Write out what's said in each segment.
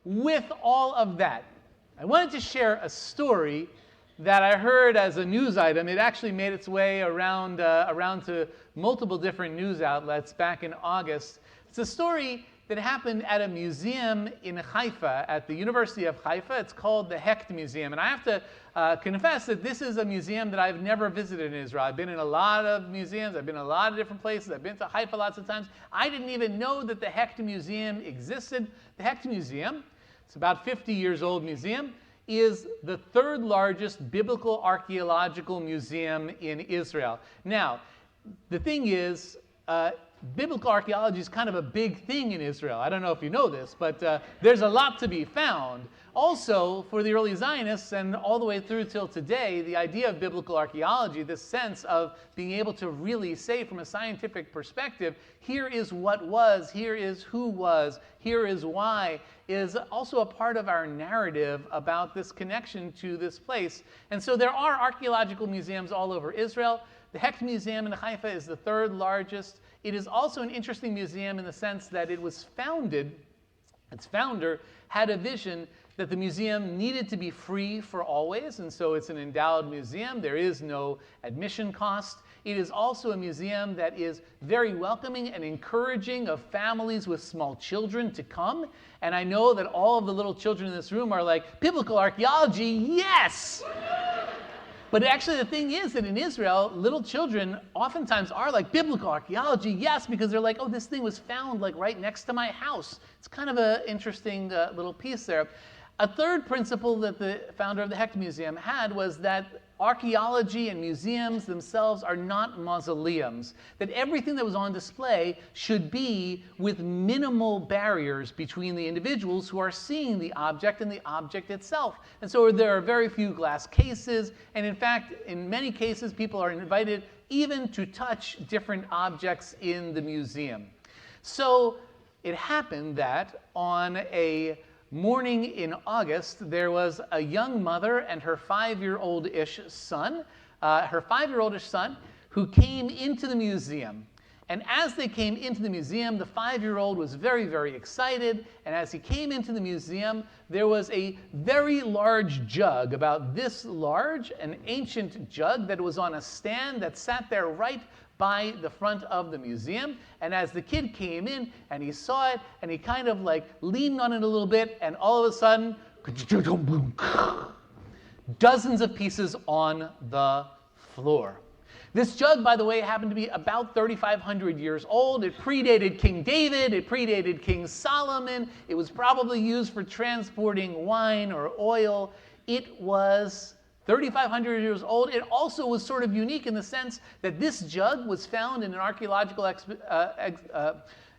with all of that, I wanted to share a story that I heard as a news item. It actually made its way around to multiple different news outlets back in August. It's a story that happened at a museum in Haifa, at the University of Haifa. It's called the Hecht Museum. And I have to confess that this is a museum that I've never visited in Israel. I've been in a lot of museums. I've been in a lot of different places. I've been to Haifa lots of times. I didn't even know that the Hecht Museum existed. The Hecht Museum, it's about 50 years old museum, is the third largest biblical archaeological museum in Israel. Now, the thing is, biblical archaeology is kind of a big thing in Israel. I don't know if you know this, but there's a lot to be found. Also, for the early Zionists and all the way through till today, the idea of biblical archaeology, this sense of being able to really say from a scientific perspective, here is what was, here is who was, here is why, is also a part of our narrative about this connection to this place. And so there are archaeological museums all over Israel. The Hecht Museum in Haifa is the third largest. It is also an interesting museum in the sense that it was founded, its founder had a vision that the museum needed to be free for always, and so it's an endowed museum. There is no admission cost. It is also a museum that is very welcoming and encouraging of families with small children to come. And I know that all of the little children in this room are like, biblical archaeology, yes! But actually the thing is that in Israel, little children oftentimes are like, biblical archaeology, yes, because they're like, oh, this thing was found like right next to my house. It's kind of an interesting little piece there. A third principle that the founder of the Hecht Museum had was that archaeology and museums themselves are not mausoleums, that everything that was on display should be with minimal barriers between the individuals who are seeing the object and the object itself. And so there are very few glass cases, and in fact, in many cases, people are invited even to touch different objects in the museum. So it happened that on a morning in August, there was a young mother and her 5-year-old-ish son, who came into the museum. And as they came into the museum, the 5-year-old was very, very excited. And as he came into the museum, there was a very large jug, about this large, an ancient jug that was on a stand that sat there right by the front of the museum. And as the kid came in and he saw it and he kind of like leaned on it a little bit, and all of a sudden, dozens of pieces on the floor. This jug, by the way, happened to be about 3,500 years old. It predated King David. It predated King Solomon. It was probably used for transporting wine or oil. It was 3,500 years old. It also was sort of unique in the sense that this jug was found in an archaeological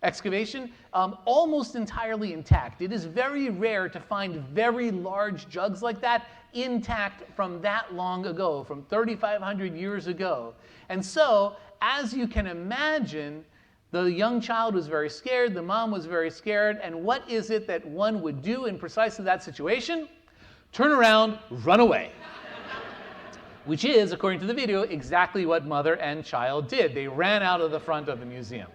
excavation almost entirely intact. It is very rare to find very large jugs like that intact from that long ago, from 3,500 years ago. And so, as you can imagine, the young child was very scared, the mom was very scared, and what is it that one would do in precisely that situation? Turn around, run away. Which is, according to the video, exactly what mother and child did. They ran out of the front of the museum.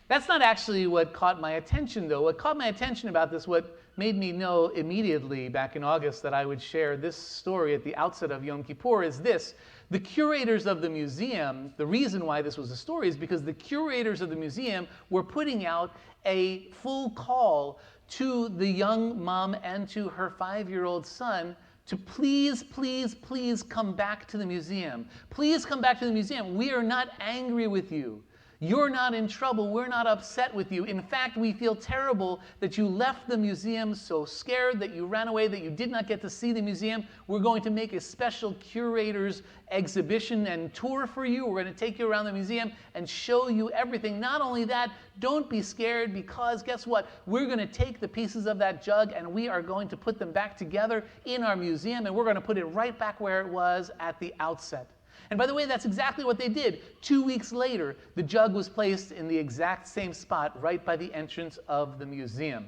That's not actually what caught my attention, though. What caught my attention about this, what made me know immediately back in August that I would share this story at the outset of Yom Kippur is this. The curators of the museum, the reason why this was a story is because the curators of the museum were putting out a full call to the young mom and to her 5-year-old son to please, please, please come back to the museum. Please come back to the museum. We are not angry with you. You're not in trouble. We're not upset with you. In fact, we feel terrible that you left the museum so scared, that you ran away, that you did not get to see the museum. We're going to make a special curator's exhibition and tour for you. We're going to take you around the museum and show you everything. Not only that, don't be scared, because guess what? We're going to take the pieces of that jug and we are going to put them back together in our museum, and we're going to put it right back where it was at the outset. And by the way, that's exactly what they did. 2 weeks later, the jug was placed in the exact same spot right by the entrance of the museum.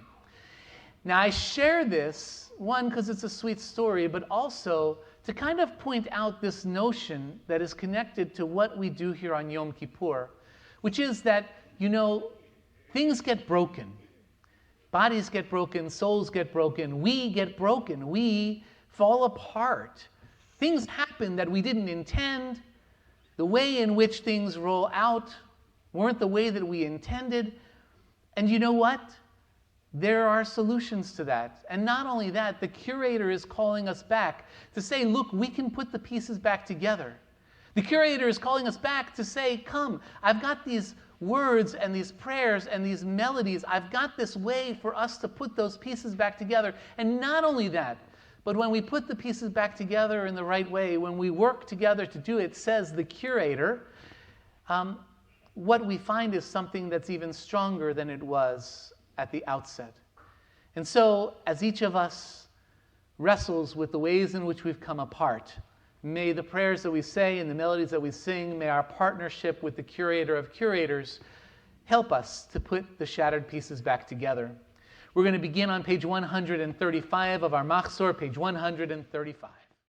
Now, I share this, one, because it's a sweet story, but also to kind of point out this notion that is connected to what we do here on Yom Kippur, which is that, things get broken. Bodies get broken, souls get broken, we get broken, we fall apart. Things happen that we didn't intend. The way in which things roll out weren't the way that we intended. And you know what? There are solutions to that. And not only that, the Curator is calling us back to say, look, we can put the pieces back together. The Curator is calling us back to say, come, I've got these words and these prayers and these melodies. I've got this way for us to put those pieces back together. And not only that, but when we put the pieces back together in the right way, when we work together to do it, says the Curator, what we find is something that's even stronger than it was at the outset. And so, as each of us wrestles with the ways in which we've come apart, may the prayers that we say and the melodies that we sing, may our partnership with the Curator of Curators help us to put the shattered pieces back together. We're going to begin on page 135 of our Machzor, page 135.